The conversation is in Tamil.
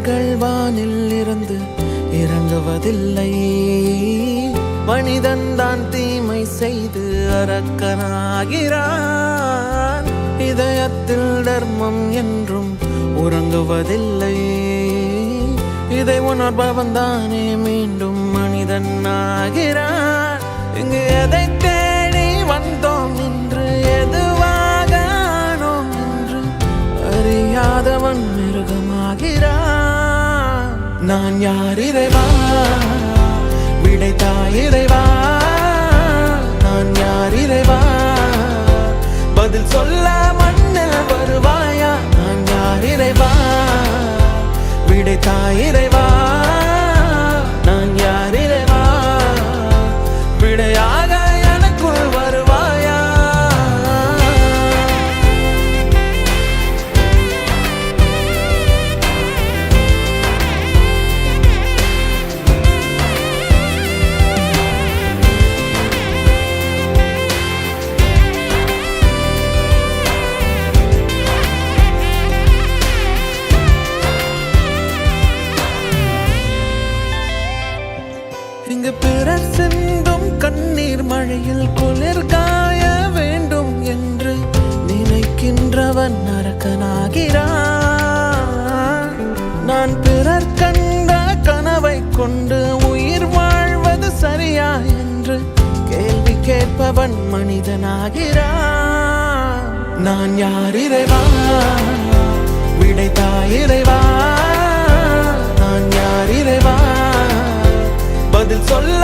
மனிதர்கள் வானில் இருந்து இறங்குவதில்லை. மனிதன் தான் தீமை செய்து அரக்கனாகிறான். இதயத்தில் தர்மம் என்றும் உறங்குவதில்லை. இதை உணர்பவன் தானே மீண்டும் மனிதன் ஆகிறான். இங்கு எதை தேடி வந்தோம் என்று, எதுவாக ஆனோம் என்று அறியாதவன் மிருகமாகிறான். நான் யார் இறைவா, விடைத்தாய் இறைவா. நான் யார் இறைவா, பதில் சொல்ல மண்ணில் வருவாயா. நான் யார் இறைவா, விடைத்தாய் இறைவா. நான் யார் இறைவா, விடையாக எனக்குள் வருவாயா. இங்கு பிறர் சிந்தும் கண்ணீர் மழையில் குளிர் காய வேண்டும் என்று நினைக்கின்றவன் அரக்கனாகிறான். நான் பிறர் கண்ட கனவை கொண்டு உயிர் வாழ்வது சரியா என்று கேள்வி கேட்பவன் மனிதனாகிறான். நான் யார் இறைவா, விடைத்தாய் இறைவா. நான் யார் இறைவா, பதில் சொல்ல